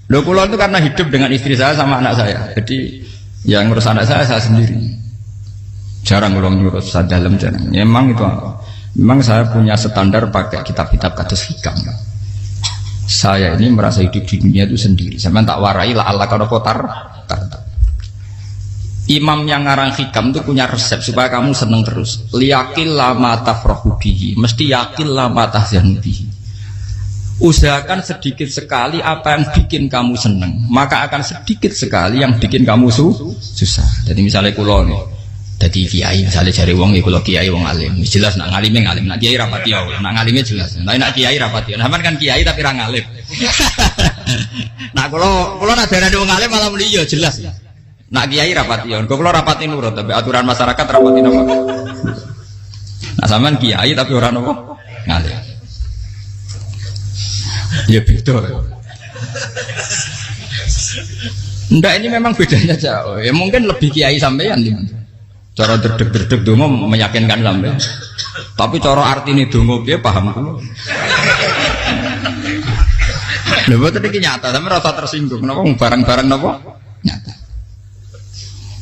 Loh kula itu karena hidup dengan istri saya sama anak saya. Jadi yang ngurus anak saya sendiri. Jarang kula ngurus dalam jarang. Ya, memang saya punya standar pakai kitab-kitab kados hikam. Saya ini merasa hidup di dunia itu sendiri. Sampeyan tak warai la Allah kana kotar. Imam yang ngarang hikam itu punya resep supaya kamu seneng terus. Liyakil lama tafrahu bihi, mesti yakin lama tahzanu bihi. Usahakan sedikit sekali apa yang bikin kamu seneng, maka akan sedikit sekali yang bikin kamu susah. Jadi misalnya kula nih, jadi kiai misalnya cari wong ya kula kiai wong alim, jelas nak ngalime ngalim, nak kiai rapati ya, nak ngalime jelas. Nak kiai rapati, sampean kan kiai tapi ra ngalim. Nah kula nak darani wong alim malah muni ya jelas. Nak kiai rapati ya, kula rapati nurut tapi aturan masyarakat rapati napa. Nah sampean kiai tapi ora napa ngalim. Ya beda. Ndak ini memang bedanya jauh. Ya mungkin lebih kiai sampean gimana? Cara derdek-derdek donga meyakinkan sampean. Tapi cara artine donga piye paham kula. Lha boten iki nyata, sampe rasa tersinggung. Napa barang-barang napa? Nyata.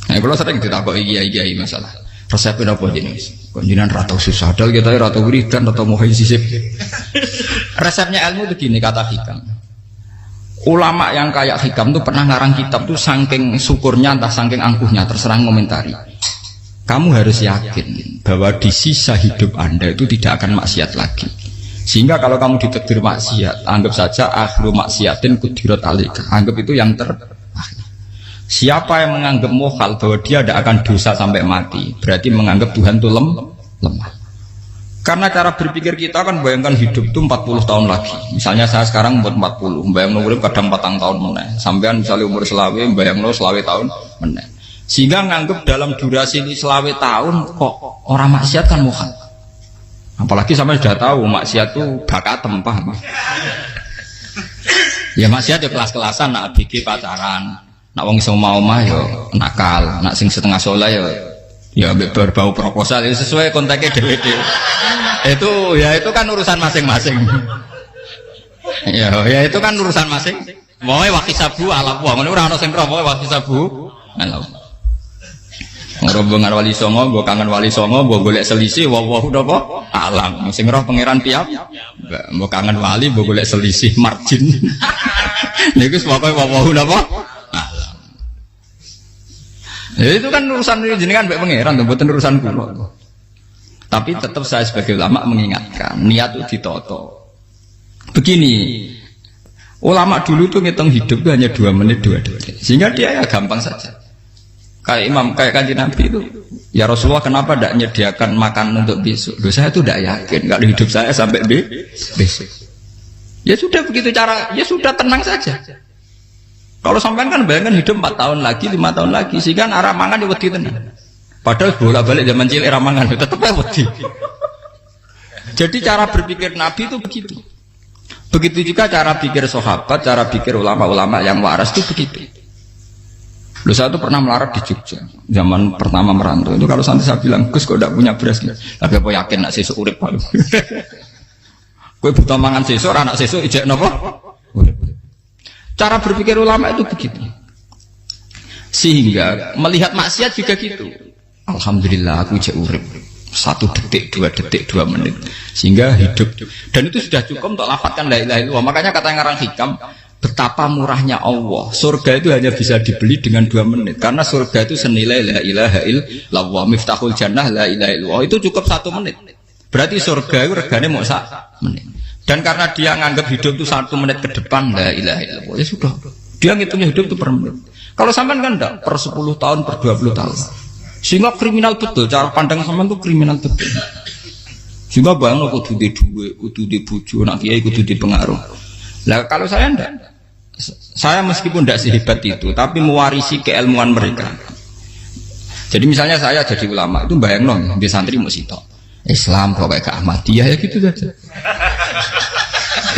Nah, kula sering ditakoki kiai-kiai masalah. Resepnya apa jenis? Konjinan rata susah, padahal kita rata wiridan atau muhaisisip. Resepnya ilmu itu gini kata hikam. Ulama yang kayak hikam tuh pernah ngarang kitab tuh saking syukurnya entah saking angkuhnya terserah ngomentari. Kamu harus yakin bahwa di sisa hidup Anda itu tidak akan maksiat lagi. Sehingga kalau kamu ditakdir maksiat, anggap saja akhiru maksiatin kudirat alika. Anggap itu yang terakhir. Siapa yang menganggap mohal bahwa dia tidak akan dosa sampai mati, berarti menganggap Tuhan itu lemah. Karena cara berpikir kita kan bayangkan hidup itu 40 tahun lagi. Misalnya saya sekarang umur 40, bayangkan umur kadang 4 tahun meneh. Sampean misalnya umur selawe, bayangkan selawe tahun meneh. Sehingga menganggap dalam durasi ini selawe tahun kok orang maksiat kan mohal. Apalagi sampai sudah tahu maksiat itu bakatem, paham? Ya maksiat ya kelas-kelasan, nak bikin pacaran. Nak wong iso omah ya nakal, nak sing setengah saleh ya berbau proposal ya sesuai kontaknya dhewe-dhewe. Itu kan urusan masing-masing. Ya itu kan urusan masing. Moe wakisabu ala wa, ngene ora ana sing roh moe wakisabu ala. Rombongan wali songo, mbok kangen wali songo, mbok golek selisih wawahu napa alam. Sing roh pangeran piyam. Mbok kangen wali, mbok golek selisih margin. Niku pokoke wawahu napa ya itu kan urusan jenengan mbek pangeran, mboten urusan kula. Tapi tetap saya sebagai ulama mengingatkan, niat itu ditoto. Begini, ulama dulu tuh ngitung hidup itu hanya 2 menit 2 detik. Sehingga dia ya gampang saja. Kayak Kanjeng Nabi itu, ya Rasulullah kenapa tidak menyediakan makan untuk besok? Loh, saya itu tidak yakin kalau hidup saya sampai besok. Ya sudah begitu cara, ya sudah tenang saja. Kalau sampean kan bayangkan hidup 4 tahun lagi, 5 tahun lagi, sehingga arah mangan ya wedi tenan. Padahal bolak-balik zaman cilik arah mangan tetap wedi. Jadi cara berpikir Nabi itu begitu. Begitu juga cara pikir sahabat, cara pikir ulama-ulama yang waras itu begitu. Loh, saya itu pernah melarat di Jogja zaman pertama merantau. Itu kalau nanti saya bilang, Gus kok tidak punya beras gitu. Tapi apa yakin nak sesuk urip Pak? Kowe buta mangan sesuk, anak sesuk ijek napa? Cara berpikir ulama itu begitu. Sehingga melihat maksiat juga gitu. Alhamdulillah aku ijek urip 1 detik, 2 detik, 2 menit. Sehingga hidup. Dan itu sudah cukup untuk lafadzkan la ilaha illallah. Makanya kata yang ngarang hikam, betapa murahnya Allah. Surga itu hanya bisa dibeli dengan 2 menit. Karena surga itu senilai la ilaha illallah. Miftahul jannah la ilaha illallah. Itu cukup 1 menit. Berarti surga itu regane mau 1 menit. Dan karena dia nganggap hidup itu 1 menit ke depan la ilaha illallah, ya sudah. Dia ngitungnya hidup itu per menit. Kalau sampean kan enggak, per 10 tahun, per 20 tahun. Sehingga kriminal betul, cara pandang sampean itu kriminal betul. Sehingga bayang kudu di duwe, kudu di bojo, nak kiai kudu di pengaruh. Lah kalau saya enggak. Saya meskipun tidak sehebat itu, tapi mewarisi keilmuan mereka. Jadi misalnya saya jadi ulama, itu bayang dong, di santri mau sitok. Islam pokoknya ke Ahmadiyah ya gitu saja.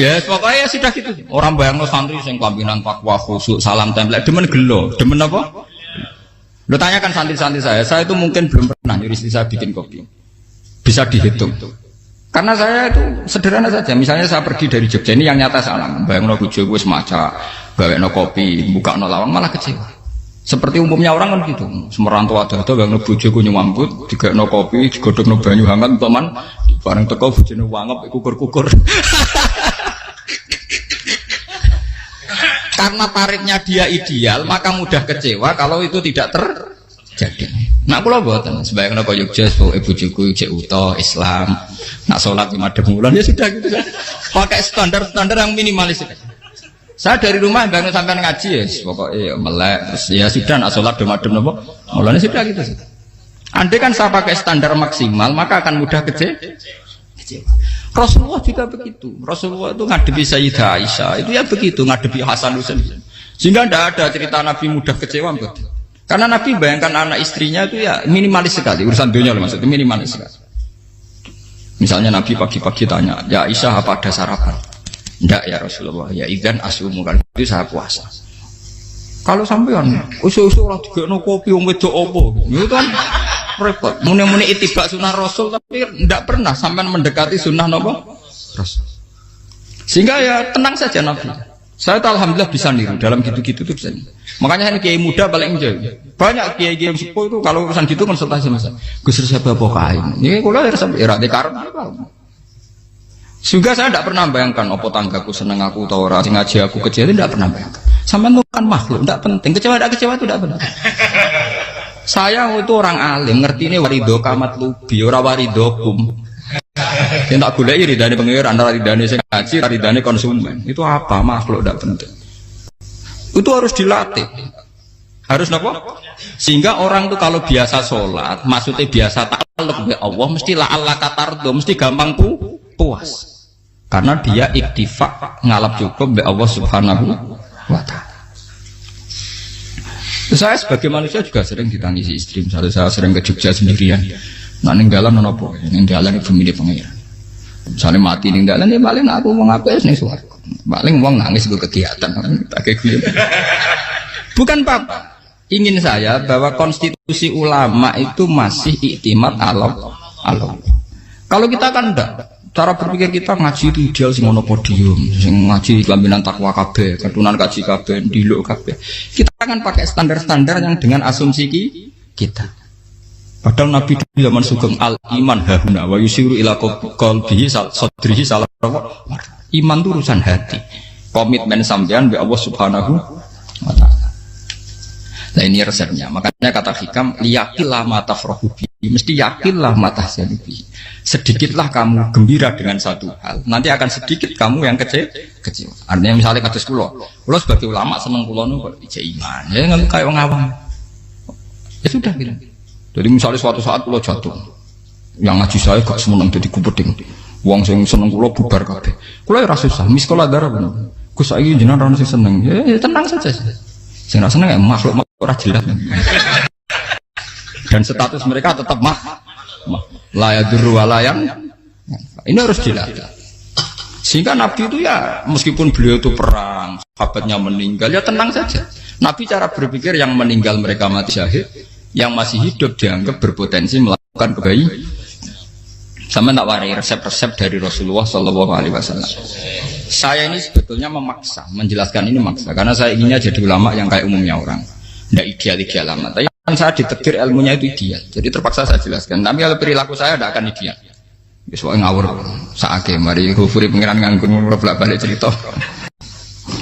Ya pokoknya ya sudah gitu. Orang bayangno santri sing kelambinan takwa khusyuk salam tempel demen gelo, demen apa? Lo tanyakan santri-santri saya itu mungkin belum pernah nyuri istri saya bikin kopi. Bisa dihitung. Karena saya itu sederhana saja. Misalnya saya pergi dari Jogja ini yang nyata salam. Bayangno bojoku wis maca, gawekno kopi, bukakno lawang malah kecewa. Seperti umumnya orang kan gitu. Semerantau ada bang bojoku nyuambut, digawekno kopi, digodhogno banyu hangat teman, bareng teko bojone wangep kukur-kukur. Karena tarifnya dia ideal, maka mudah kecewa kalau itu tidak terjadi. Nak kula mboten, sebayangno kaya Jogja, bojoku cek utuh Islam, nak salat 5 bulan ya sudah gitu. Pakai standar-standar yang minimalis. Saya dari rumah bangun sampai ngaji ya, pokoknya melek, terus ya sudah nak sholat demadem nopo, mulanya sudah gitu. Andai kan saya pakai standar maksimal, maka akan mudah kecewa. Rasulullah juga begitu. Rasulullah itu ngadepi Sayyidah Aisyah, itu ya begitu, ngadepi Hasan Husain. Sehingga tidak ada cerita Nabi mudah kecewa, betul. Karena Nabi bayangkan anak istrinya itu ya minimalis sekali, urusan dunia loh maksudnya minimalis sekali. Misalnya Nabi pagi-pagi tanya, ya Aisyah apa ada sarapan? Enggak ya Rasulullah, ya idzan asumu kan itu saya puasa. Kalau sampean usul-usul ora digekno kopi wong wedok opo? Itu kan repot. Muni-muni itibak sunnah Rasul tapi enggak pernah sampean mendekati sunnah napa? Rasul. Sehingga ya tenang saja Nabi. Saya tuh alhamdulillah bisa niru dalam gitu-gitu tuh bisa. Makanya ini kiai muda paling jauh. Banyak kiai-kiai yang sepuh itu kalau urusan gitu konsultasi sama saya. Gus resep apa kain? Ini kula resep era dekarep apa? Juga saya tidak pernah bayangkan opo tanggaku seneng aku atau orang sing ngaji aku kecewa, tidak pernah bayangkan. Sampai bukan makhluk, tidak penting. Kecewa tidak kecewa itu tidak benar. Saya itu orang alim, ngerti ini warido kamat lubi, ora warido kum. Yang tak gulai ridane pengiran, ridane sing ngaji, ridane konsumen. Itu apa makhluk tidak penting. Itu harus dilatih. Harus apa? Sehingga orang itu kalau biasa sholat, maksudnya biasa takluk be Allah, mesti la Allah katardo, mesti gampang puas. Karena dia iktifak ngalap cukup be Allah Subhanahu wa ta'ala. Saya sebagai manusia juga sering ditangisi istri. Misalnya saya sering ke Jogja sendirian. Nah ninggalan nopo, ninggalan ibu milih pengiran. Misalnya mati ninggalan ya paling aku mau ngapain nih suaraku. Paling uang nangis gue kegiatan. Bukan apa. Ingin saya bahwa konstitusi ulama itu masih iktimat Allah. Kalau kita kan enggak. Cara berpikir kita ngaji itu ideal sing ono podium, sing ngaji kelaminan takwa kabeh, ketunan kaji kabeh, ndiluk kabeh. Kita akan pakai standar-standar yang dengan asumsi kita. Padahal Nabi zaman sugeng al iman hahuna wa yusiru ila qalbihi sadrihi salah. Iman itu urusan hati. Komitmen sampean be Allah Subhanahu wa taala. Nah ini resepnya. Makanya kata hikam liyakillah mata frohubi, mesti yakinlah mata syanubi. Sedikitlah kamu gembira dengan satu hal, nanti akan sedikit kamu yang kecewa. Artinya misalnya kados kula sebagai ulama seneng kula niku kok iman. Ya nggak kayak wong awam. Ya sudah gitu. Jadi misalnya suatu saat kula jatuh, yang ngaji saya gak semeneng dadi kupeting. Wong sing seneng kula bubar kabeh. Kula ora susah, miskola darah bener. Gus saiki jenengan ora sing seneng. Ya tenang saja. Sing ora seneng makhluk ora jelas. Dan status mereka tetap la yadurru walayang. Ini harus dilatih. Sehingga Nabi itu ya meskipun beliau itu perang, sahabatnya meninggal, ya tenang saja. Nabi cara berpikir yang meninggal mereka mati syahid, yang masih hidup dianggap berpotensi melakukan kebaikan. Sama tak warai resep-resep dari Rasulullah Shallallahu Alaihi Wasallam. Saya ini sebetulnya memaksa, menjelaskan ini maksa, karena saya inginnya jadi ulama yang kayak umumnya orang, tidak ideal amat. Tapi kan saya ditegir ilmunya itu ideal, jadi terpaksa saya jelaskan. Tapi kalau perilaku saya tidak akan ideal. Soalnya ngawur, saake mari Ghafuri pengiran nganggur bolak-balik cerita.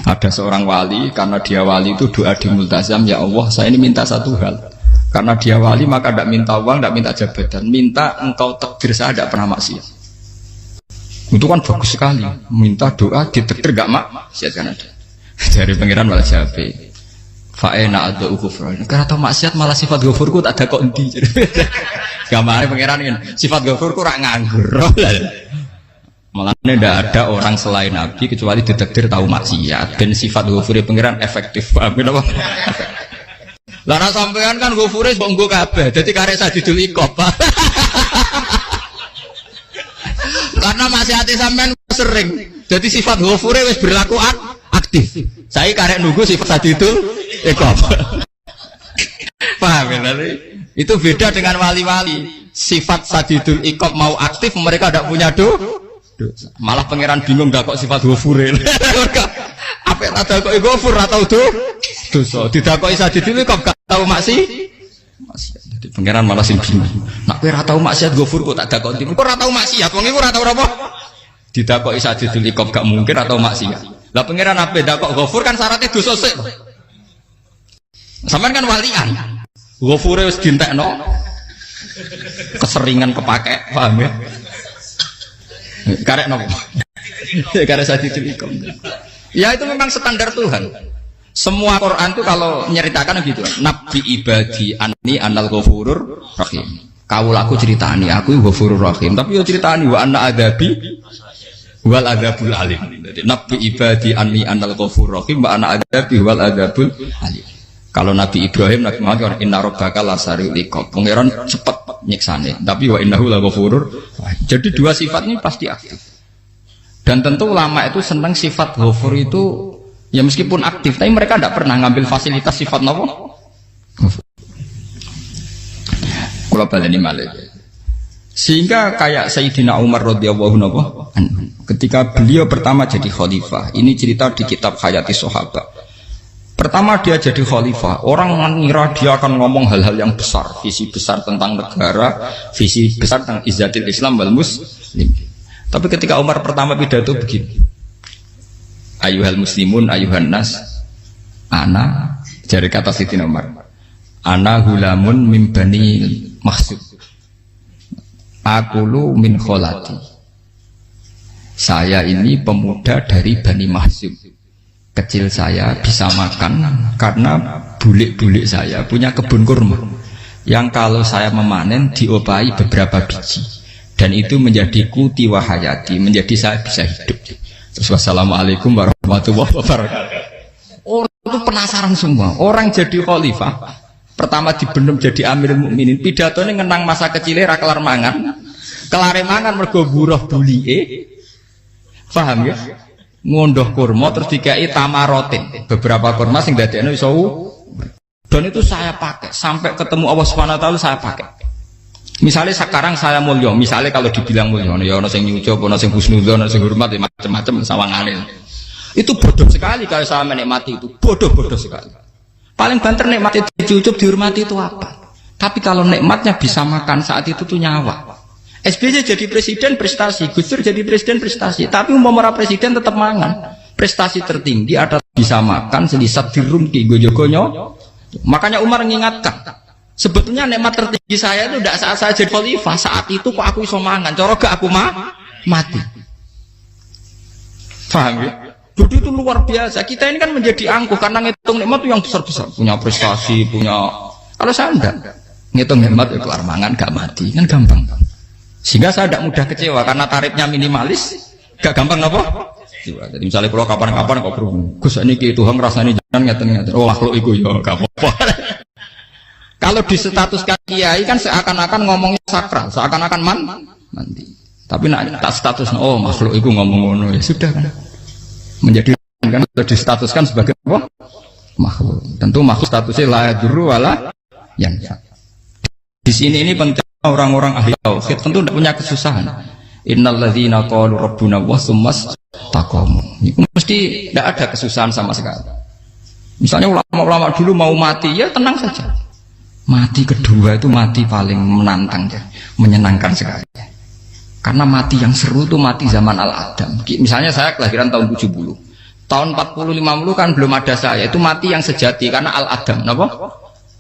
Ada seorang wali, karena dia wali itu doa di multazam, ya Allah, saya ini minta satu hal. Karena dia wali maka tidak minta uang, tidak minta jabatan, minta engkau takdir saya tidak pernah maksiat. Itu kan bagus sekali, minta doa ditakdir gak maksiat kan ada. Dari pengiran malah jabe. Fa'ena ada ukufran. Karena tahu maksiat malah sifat ghafurku tak ada kok endi. Gamane pengiran ini sifat ghafurku rak nganggur. Malah tidak ada orang selain Nabi kecuali ditakdir tahu maksiat. Dan sifat ghafuri pengiran efektif. Paham apa? Lara sampean kan ghafure mbok nggo kabeh. Dadi karek sadidul ikop. Karena maksiate sampean sering. Jadi sifat ghafure wis berlaku aktif. Saya karek nunggu sifat sadidul ikop. Paham ya? Itu beda dengan wali-wali. Sifat sadidul ikop mau aktif, mereka tidak punya dosa. Malah pangeran bingung gak kok sifat ghafure. Apik tak dakoki ghafur ora tau dosa. Didakoki sadidil kok gak tau maksiat. Jadi pangeran malah sing bingung. Nak kowe ora tau maksiat ghafur kok tak dakoki. Kok ora tau maksiat, wong iku ora tau apa? Didakoki sadidil kok gak mungkin atau maksiat. Lah pangeran ape dakok ghafur kan syaratnya dosa sik. Sampeyan kan walian. Ghafure wis dientekno. Keseringan kepake, paham ya? Karek nopo? Karek sadidil ikom. Ya itu memang standar Tuhan. Semua Quran itu kalau nyeritakan gitu. Nabi ibadi anni anal ghafurur rahim. Kawulaku ceritani aku ghafurur rahim. Tapi yo ceritani wa anna adabi wal adabul alim. Jadi Nabi ibadi anni anal ghafurur rahim wa anna adabi wal adabul alim. Kalau Nabi Ibrahim, Nabi Muhammad inna rabbaka lasari'ul iqab. Pangeran cepat nyiksane. Tapi wa innahu laghafurur. Jadi dua sifat ini pasti aktif. Dan tentu ulama itu senang sifat ghafur itu ya meskipun aktif, tapi mereka tidak pernah ngambil fasilitas sifat nopo. Kula baleni malih. Sehingga kayak Sayyidina Umar radhiyallahu anhu ketika beliau pertama jadi khalifah, ini cerita di kitab Hayati Sahabat. Pertama dia jadi khalifah, orang mengira dia akan ngomong hal-hal yang besar, visi besar tentang negara, visi besar tentang izzatil Islam wal muslim. Tapi ketika Umar pertama pidato begini, ayuhal muslimun ayuhan nas, ana, jari kata Sayyidina Umar, ana hulamun min bani Makhzum, akulu min kholati. Saya ini pemuda dari Bani Makhzum. Kecil saya bisa makan karena bulik-bulik saya punya kebun kurma yang kalau saya memanen diopahi beberapa biji dan itu menjadi kuti wahayati, menjadi saya bisa hidup. Terus wassalamualaikum warahmatullahi wabarakatuh. Orang itu penasaran semua. Orang jadi khalifah pertama dibenem jadi Amirul Mukminin, pidatonya ngenang masa kecilnya ra kelar mangan, kelare mangan mergo buruh bulike. Paham ya? Ngondoh kurma terus dikai tamarotin, beberapa kurma sing dadekno iso dan itu saya pakai sampai ketemu Allah Subhanahu wa taala. Saya pakai misalnya sekarang saya mulya, misalnya kalau dibilang mulya ya ono sing nyucup, ono sing husnudzon, ono sing hormat, macam-macam sawangane. Itu bodoh sekali kalau saya menikmati itu, bodoh sekali. Paling banter nikmati dicucup, dihormati itu apa? Tapi kalau nikmatnya bisa makan saat itu tuh nyawa. SBY jadi presiden prestasi, Gus Dur jadi presiden prestasi, tapi umpama presiden tetap mangan. Prestasi tertinggi ada bisa makan selisat dirumki gojogonyo. Makanya Umar mengingatkan, sebetulnya nikmat tertinggi saya itu tidak saat saya jadi khalifah, saat itu kok aku iso mangan, cara gak aku mati. Paham ya? Jadi itu luar biasa. Kita ini kan menjadi angkuh karena ngitung nikmat itu yang besar-besar, punya prestasi, punya. Kalau saya enggak ngitung nikmat itu kelar mangan gak mati, kan gampang. Sehingga saya tidak mudah kecewa karena tarifnya minimalis, gak gampang apa? Jadi misalnya kalau kapan-kapan kok berhubung, Gus ini Tuhan rasanya jangan ngeten-ngeten. Oh makhluk itu ya gak apa-apa. Kalau di status kiai kan seakan-akan ngomongnya sakral, seakan-akan mandi. Tapi nak tak status, oh makhluk itu ngomong-ngomong ya sudah kan. Menjadi kan sudah distatuskan sebagai apa? Makhluk. Tentu makhluk statusnya la yadurru wala yanfa. Di sini ini penting. Orang-orang ahli tauhid tentu tidak punya kesusahan. Innalladzina qalu rabbuna wa tsummas taqamu. Itu mesti tidak ada kesusahan sama sekali. Misalnya ulama-ulama dulu mau mati ya tenang saja. Mati kedua itu mati paling menantang ya, menyenangkan sekali. Karena mati yang seru itu mati zaman Al-Adam. Misalnya saya kelahiran tahun 70. Tahun 40-50 kan belum ada saya. Itu mati yang sejati karena Al-Adam. Kenapa?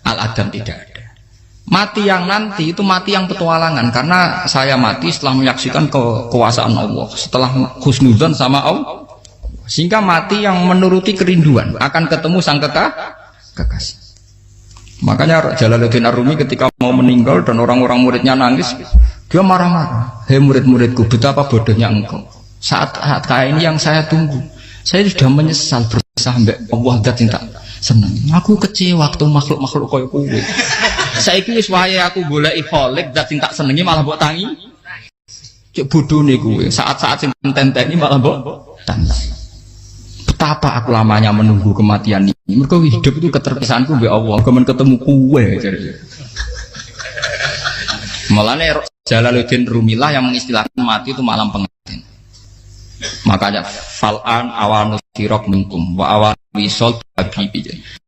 Al-Adam tidak ada. Mati yang nanti itu mati yang petualangan karena saya mati setelah menyaksikan kekuasaan Allah, setelah husnudzon sama Allah, sehingga mati yang menuruti kerinduan akan ketemu sang kekasih. Makanya Jalaluddin Ar-Rumi ketika mau meninggal dan orang-orang muridnya nangis, dia marah-marah. Hei murid-muridku, betapa bodohnya engkau. Saat kayak ini yang saya tunggu, saya sudah menyesal berpisah mbak Allah dat cinta senang. Aku kecewa waktu makhluk-makhluk koyo kowe. Saiki wis wayahe aku goleki kholik dat cinta senengi malah mbok tangi. Cek bodone kowe. Saat-saat sing tenteni malah mbok tangi. Betapa aku lamanya menunggu kematian ini. Mergo hidup itu keterpisahanku mbek Allah, kemen ketemu kowe. Malane Jalaluddin Rumilah yang mengistilahkan mati itu malam pengantin. Makanya fal'an awanus sirok minkum wa awan wisol habibi.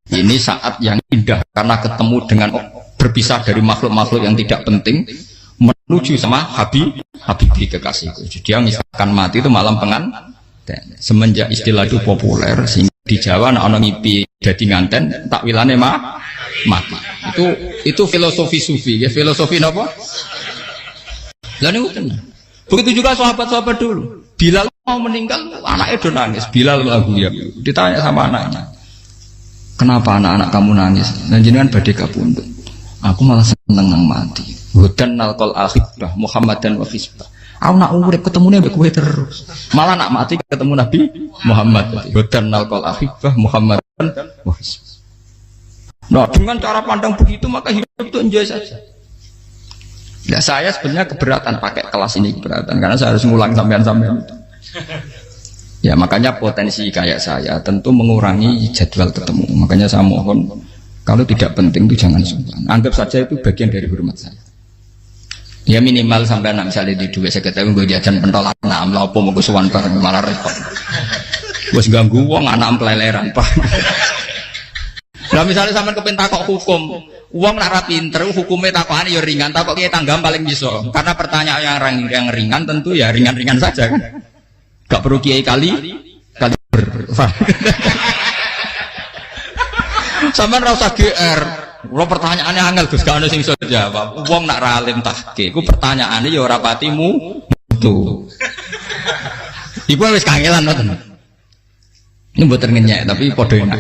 Ini saat yang indah karena ketemu dengan berpisah dari makhluk-makhluk yang tidak penting menuju sama habibi kekasihku. Jadi dia misalkan mati itu malam pengantin. Semenjak istilah itu populer sehingga di Jawa anak orang ngipi jadi nganten takwilane mati. Itu filosofi sufi ya, filosofi apa? Lah niku tenan. Begitu juga sahabat-sahabat dulu. Bilal mau meninggal, anaknya udah nangis. Bilal lagu ya. Ditanya sama anaknya, kenapa anak-anak kamu nangis? Dan jenengan badhe kapundhut. Aku malah seneng nang mati. Hudan nalqal akhibah Muhammadan wa hisbah. Aku nak urip ketemune mbek kowe terus. Malah nak mati ketemu Nabi Muhammad. Hudan nalqal akhibah Muhammadan wa hisbah. Nah, dengan cara pandang begitu maka hidup itu enjoy saja. Ya saya sebenarnya keberatan pakai kelas ini, keberatan karena saya harus ngulang sampean-sampean itu. Ya makanya potensi kayak saya tentu mengurangi jadwal ketemu. Makanya saya mohon kalau tidak penting itu jangan sungkan. Anggap saja itu bagian dari hormat saya. Ya minimal sampai misalnya di dua saya ketahui gue jajan pentolan, nah apa mau kesuwan bareng malah repot. Gue ganggu uang anak peleleran pak. Nah misalnya sampai kepentak kok hukum, uang nak pinter, hukumnya takokan ya ringan, takok kita tanggam paling bisa. Karena pertanyaan yang ringan tentu ya ringan-ringan saja kan. Gak perlu kiai kali ber. Sampeyan ora usah GR. Kalau pertanyaannya angel Gus gak ono sing iso jawab. Wong nak ra alim tahke, ku pertanyaane ya ora patimu itu. Iku wis kangelan ngoten. Ini mboten ngenyek tapi padha enak.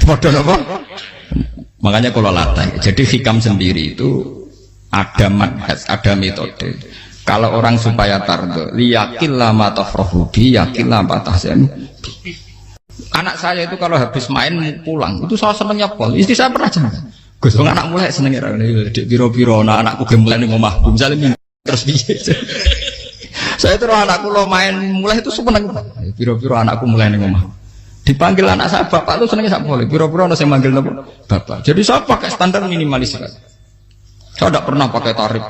Padha napa? Makanya kalau latih. Jadi hikam sendiri itu ada manhaj, ada metode. Kalau orang supaya tardo, liyakil lama tafrohubi, yakil lama tahsen. Anak saya itu kalau habis main pulang, itu saya senengnya pol. Istri saya pernah jangan. Gus, anak mulai senengnya di biro-biro, anakku mulai nih ngomah, misalnya terus biasa. Saya terus anakku lo main mulai itu seneng. Biro-biro anakku mulai nih ngomah. Dipanggil anak saya bapak itu senengnya tak boleh. Biro-biro ada yang manggil bapak. Jadi saya pakai standar minimalis. Saya tidak pernah pakai tarif.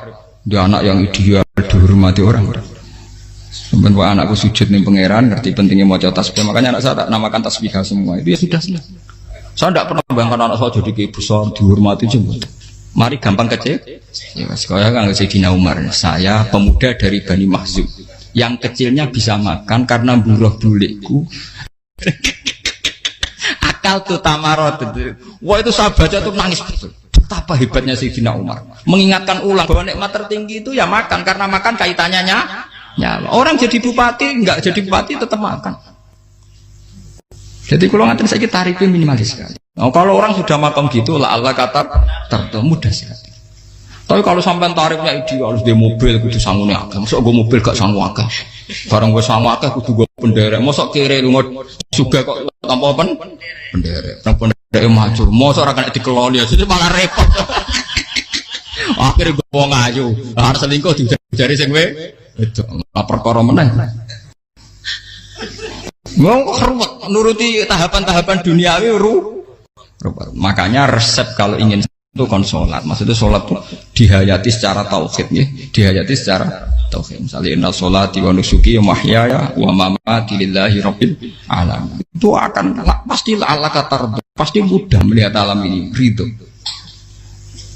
Dia anak yang ideal dihormati orang. Sebenarnya anakku sujud nih pangeran, ngerti pentingnya mau tasbih. Makanya anak saya tak namakan tasbih semua. Itu ya sudah. Saya tidak pernah bayangkan anak saya jadi kayak besar dihormati juga. Mari gampang kecil. Ya, sekolah kan Sayyidina Umar. Saya pemuda dari Bani Mahzub. Yang kecilnya bisa makan karena buruh bulikku. Akal tuh tamarot. Wah itu saya baca tuh nangis betul. Betapa hebatnya Sayyidina Umar. Mengingatkan ulang bahwa nikmat tertinggi itu ya makan, karena makan kaitannya nyawa. Orang jadi bupati, enggak jadi bupati tetap makan. Jadi kalau ngantin saya tarifnya minimalis sekali. Nah, kalau orang sudah makan gitu, lah Allah kata tertentu mudah sekali. Tapi kalau sampai tarifnya ideal harus di mobil, kudu sanggup akeh. Masuk gue mobil gak sanggup akeh. Barang gue sanggup akeh, kudu gue penderek. Masuk kiri lu juga kok tanpa penderek. Penderek maju. Masuk orang kena dikeloli, jadi malah repot. Akhirnya gue mau ngaju. Harus selingkuh dijari sing we. Itu lapor perkara meneh. Mau keruwet nuruti tahapan-tahapan duniawi makanya resep kalau ingin itu kan sholat. Maksudnya sholat itu dihayati secara tauhid ya. Dihayati secara tauhid. Misalnya inna sholati wa nusuki wa mahyaya wa mamati lillahi rabbil alamin. Itu akan pasti Allah kata pasti mudah melihat alam ini ridho.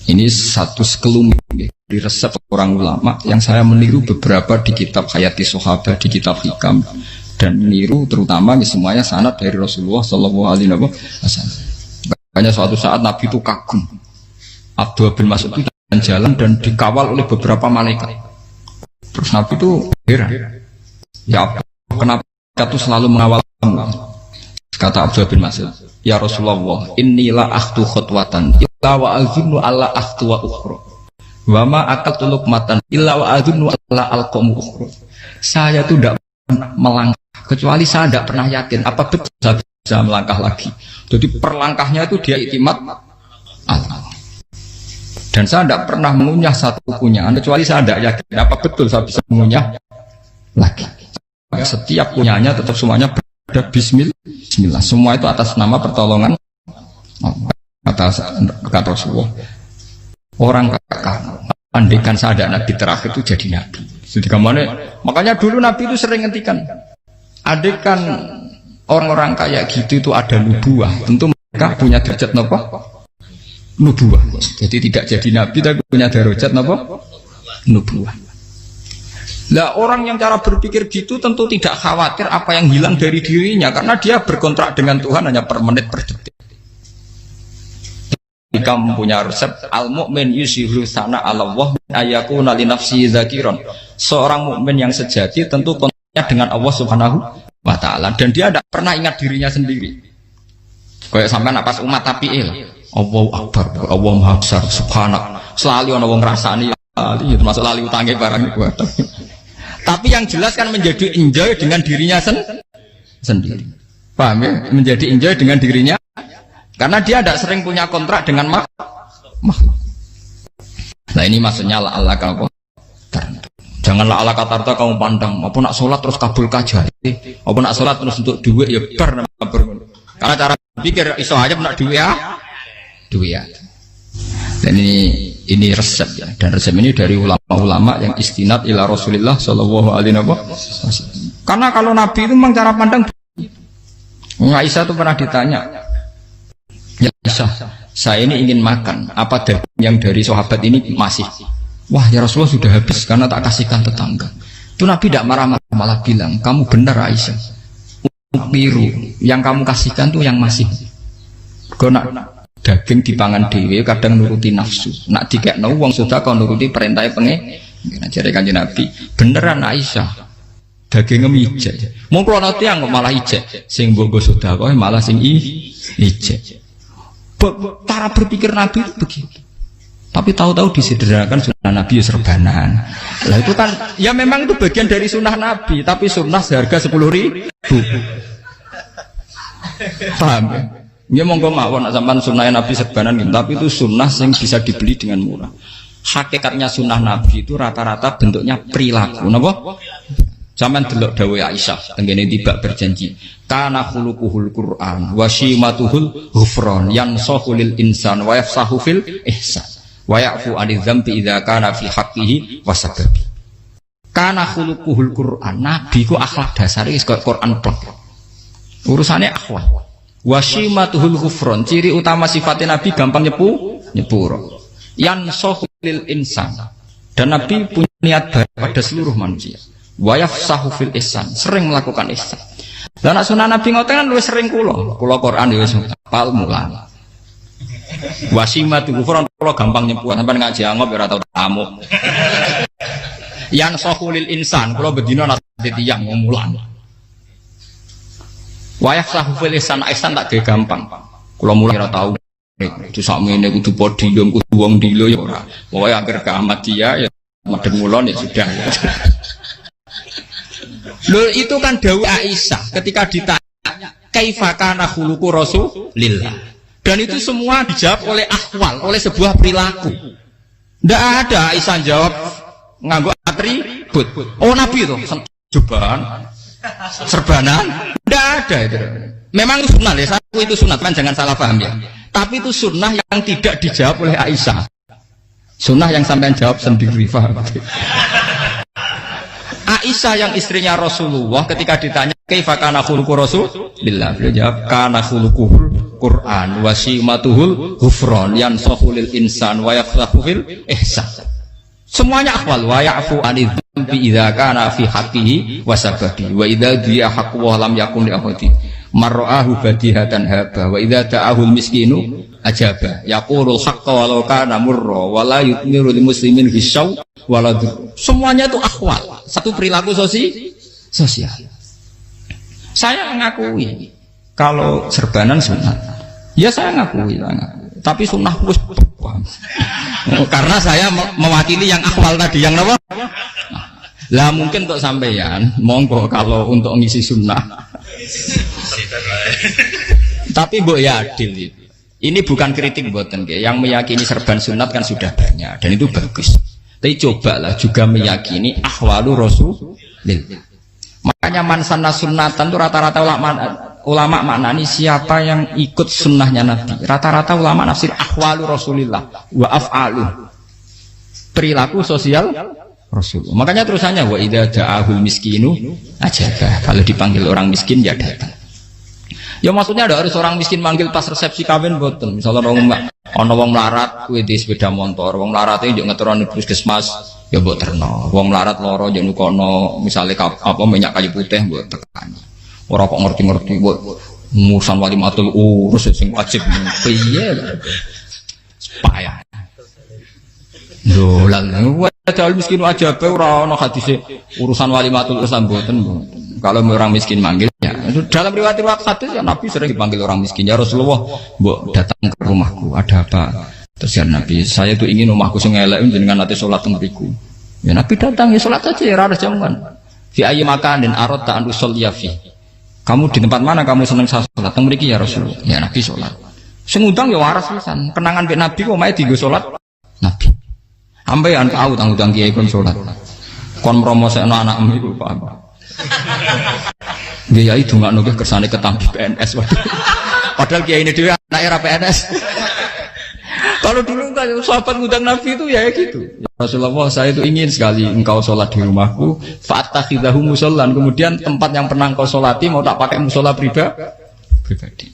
Ini satu sekelumit ya, di resep orang ulama yang saya meniru beberapa di kitab Hayati Sahabat, di kitab Hikam, dan meniru terutama semuanya sanad dari Rasulullah Shallallahu Alaihi Wasallam. Makanya suatu saat Nabi itu kagum. Abdullah bin Mas'ud itu jalan dan dikawal oleh beberapa malaikat. Terus Nabi itu heran. Ya Abdullah, kenapa itu selalu mengawal kamu? Kata Abdullah bin Mas'ud, ya Rasulullah, inilah akhtu khutwatan illa wa azunnu alla akhtu wa ukhra wa ma akatu luqmatan illa wa azunnu alla alqamu ukhra. Saya itu tidak pernah melangkah kecuali saya tidak pernah yakin apa betul saya bisa melangkah lagi. Jadi perlangkahnya itu dia iktimat Allah. Dan saya tidak pernah mengunyah satu kunyahan kecuali saya tidak yakin apa betul saya bisa mengunyah lagi. Setiap kunyahnya tetap semuanya ada bismillah. Semua itu atas nama pertolongan atas kata Rasulullah. Orang kakak andekan saya ada nabi terakhir itu jadi nabi. Jadi kemana? Makanya dulu Nabi itu sering ngendikan, adekan orang-orang kayak gitu itu ada nubuah, tentu mereka punya derajat nopo nubuah. Jadi tidak jadi Nabi tapi punya derajat nopo nubuah. Lah orang yang cara berpikir gitu tentu tidak khawatir apa yang hilang dari dirinya, karena dia berkontrak dengan Tuhan hanya per menit per detik. Jika mempunyai resep al-mu'min yusiru sana Allah ayakuna li nafsi zakiron. Seorang mukmin yang sejati tentu kontaknya dengan Allah Subhanahu wa taala, dan dia tidak pernah ingat dirinya sendiri. Kayak sampai pas umat tapi'il, Allahu akbar, Allah maha besar, subhanak. Selalu ana wong ngrasani termasuk lali utange barang iku. Tapi yang jelas kan menjadi enjoy dengan dirinya sendiri. Paham ya? Menjadi enjoy dengan dirinya. Karena dia tidak sering punya kontrak dengan makhluk. Nah ini maksudnya Allah kalau janganlah Allah kata kamu pandang. Apa nak sholat terus kabul kajar. Apa nak sholat terus untuk duit ya ber. Karena cara pikir iso aja nak duit ya. Dan ini resep ya. Dan resep ini dari ulama-ulama yang istinad ila Rasulillah Shallallahu Alaihi Wasallam. Karena kalau Nabi itu memang cara pandang. Aisyah itu pernah ditanya. Ya Aisyah, saya ini ingin makan. Apa daging yang dari sahabat ini masih? Wah ya Rasulullah sudah habis karena tak kasihkan tetangga. Itu Nabi tidak marah-marah, malah bilang, kamu benar Aisyah. Biru yang kamu kasihkan tuh yang masih. Kau nak daging dipangan dewe kadang nuruti nafsu. Nak dikekno wong sudah kau nuruti perintah pengen. Jadi kanjeng Nabi, beneran Aisyah. Dagingnya ijek. Mau kalau nanti yang malah ijek. Sing bogo sudah kau malah sing ijek. Cara berpikir Nabi itu begitu. Tapi tahu-tahu disederhanakan sunnah Nabi ya serbanan. Lah itu kan ya memang itu bagian dari sunnah Nabi, tapi sunnah seharga 10.000. Paham ya? Ya monggo mawon sampean sunnah Nabi serbanan gitu, tapi itu sunnah yang bisa dibeli dengan murah. Hakikatnya sunnah Nabi itu rata-rata bentuknya perilaku, napa? Zaman delok dawuh Aisyah tenggene tiba berjanji kana khuluquhul Qur'an wa shimatuhul ghufran yansahu lil insan wa yafsahu fil ihsan wa ya'fu 'anil dzambi idza kana fi haqqihi wasababi. Kana khuluquhul Qur'an, nabi ku akhlak dasare wis kaya Quran plek. Urusane akhlak. Wa shimatuhul ghufran, ciri utama sifatnya nabi gampang nyepuro. Yansahu lil insan, dan nabi punya niat baik pada seluruh manusia. Wa yafsahu fil ihsan, sering melakukan ihsan. Lah nek sunah Nabi ngoten kan luwih sering kula Quran ya wis hafal mulang. Wasimatu kufran kula gampang nyebut sampean ngaji angop ya ora tau tamu. Yang sahulil insan kula bedina nate tiyang mulang. Wa yafsahu fil ihsan tak gampang. Kula mulang ora tau. Itu sakmene kudu podium kudu wong dilo ya ora. Pokoke anggere kiamat dia ya madhep mulon ya sudah. Loh itu kan dawuh Aisyah ketika ditanya kaifa kana khuluqu Rasulillah, dan itu semua dijawab oleh ahwal, oleh sebuah perilaku. Tidak ada Aisyah jawab nganggo atribut. Oh Nabi itu jubahan serbanan, tidak ada itu. Memang itu sunnah ya, satu itu sunat kan, jangan salah paham ya. Tapi itu sunnah yang tidak dijawab oleh Aisyah. Sunnah yang sampean jawab sendiri, paham? Aisyah yang istrinya Rasulullah ketika ditanya kaifa kana khuluqu Rasulillah, beliau jawab kana khuluquhul Qur'an wa simatuhul ghufran yansahu lil insan wa yafsahu fil ihsan. Semuanya akhwal wa ya'fu 'anil dzambi idza kana fi haqqihi wa sababi wa idza dia haqqu wa lam yakun li ahadi marra'ahu badihatan haba wa idza ta'ahul miskinu ajaba yaqulul haqqa walau kana murra wa la yutmiru lil muslimin hisau walau. Semuanya itu akhwal, satu perilaku sosial. Saya mengakui kalau serbanan sunat, ya saya ngakui. Tapi sunnah plus karena saya mewakili yang akhwal tadi, yang apa? Lah mungkin untuk sampeyan, monggo kalau untuk ngisi sunnah. Tapi mbok ya adil itu. Ini bukan kritik mboten nggih. Yang meyakini serban sunat kan sudah banyak dan itu bagus. Tapi cobalah juga meyakini ahwalu Rasulillah. Makanya mansana sunnatan itu rata-rata ulama maknani siapa yang ikut sunnahnya Nabi. Rata-rata ulama nafsir ahwalu Rasulillah wa af'alu. Perilaku sosial Rasulullah. Makanya terusannya wa idza ja'ahul miskinu ajabah. Kalau dipanggil orang miskin ya datang. Ya maksudnya ada harus orang miskin manggil pas resepsi kawin boten. Misalnya ana wong melarat kuwi di sepeda motor, wong melarat iki yo ngeteroni puskesmas ya mbok terno. Wong melarat loro yo nukono misale apa minyak kayu putih mbok tekani. Ora kok ngerti-ngerti mbok musan walimatul urus sing wajib piye. Payah. Lho lan Padahal miskin aja be ora ana hadise urusan walimatul Islam mboten. Kalau orang miskin manggil ya. Dalam riwayat hadis ya Nabi sering dipanggil orang miskin. Ya Rasulullah, mbok datang ke rumahku, ada apa? Terus ya Nabi, saya tuh ingin rumahku sing elek jenengan nate salat teng mriku. Ya Nabi datang ya salat saja ya ora jaman. Fi ayyi makanin aradta an tusalli fi. Kamu di tempat mana kamu seneng salat teng mriki ya Rasulullah. Ya Nabi salat. Sing ngundang ya waras pisan. Kenangan mek Nabi kok mae dienggo salat Nabi. Ampean tahu tanggung kiai kon salat. Kon mromosekno anakmu iku paham. Dia itu nggak nunggu kersane ketampi PNS. Padahal kiai ini dia anak era PNS. Kalau dulu kan sahabat ngundang Nabi itu ya gitu. Ya Rasulullah, saya itu ingin sekali engkau sholat di rumahku. Fa'takhidahu musollan. Kemudian tempat yang pernah engkau sholati mau tak pakai musola pribadi.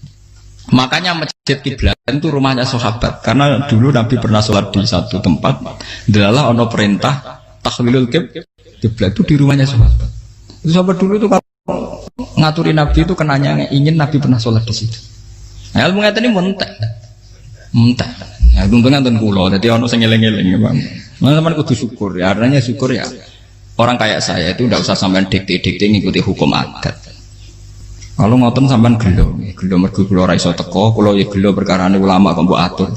Makanya masjid kiblat itu rumahnya sahabat. Karena dulu Nabi pernah sholat di satu tempat. Adalah ono perintah tahlilul kiblat itu di rumahnya sahabat. Itu sahabat dulu itu kalau ngaturin Nabi itu kenanya ingin Nabi pernah sholat di situ. Nah, ilmu ngeten ini mentek. Ya, untungnya enten kula. Dadi ono sing eling-eling ya, Bang. Teman-teman kudu syukur ya. Artinya syukur ya. Orang kayak saya itu tidak usah sampean dikte-dikte ngikuti hukum adat. Kalau ngoten sampean gelo mergo kula ora iso teko, kula ya gelo perkarane ulama kok mbok atur.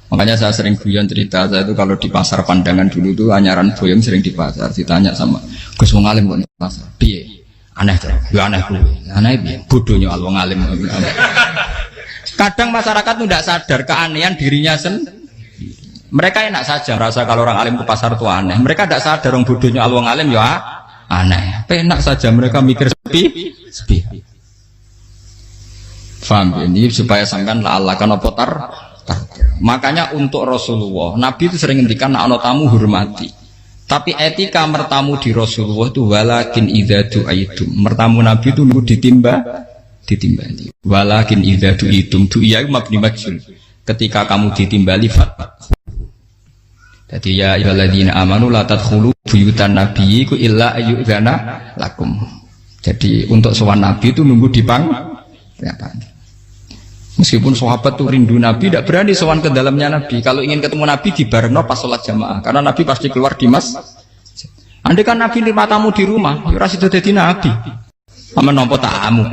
Makanya saya sering guyon cerita saya itu kalau di pasar Pandangan dulu tuh anyaran boyong sering di pasar ditanya sama Gus wong alim kok di pasar. Piye? Aneh tuh. Ya aneh kuwi. Aneh piye? Bodohnya wong alim. Kadang masyarakat tuh tidak sadar keanehan dirinya sendiri. Mereka enak saja rasa kalau orang alim ke pasar itu aneh. Mereka tidak sadar orang bodohnya wong alim ya aneh. Enak saja mereka mikir sepi. Faham ini supaya sampean la'allakan apa tar. Makanya untuk Rasulullah Nabi itu sering ngendikan ana tamu hormati. Tapi etika mertamu di Rasulullah itu walakin idza du'aitum. Mertamu Nabi itu nunggu ditimbali. Walakin idza du'itum du'iya mabni majhul. Ketika kamu ditimbali fat. Jadi ya ayyuhalladzina amanu la tadkhulu buyutan nabiyyi illa ayyudzana lakum. Jadi untuk sowan Nabi itu nunggu dipang. Meskipun sahabat tuh rindu Nabi, tidak berani sowan ke dalamnya Nabi. Kalau ingin ketemu Nabi di barengno pas sholat jamaah, karena Nabi pasti keluar di mas. Andai kan Nabi nerima tamu di rumah, ya ora sido dadi Nabi. Sama nampa tamu.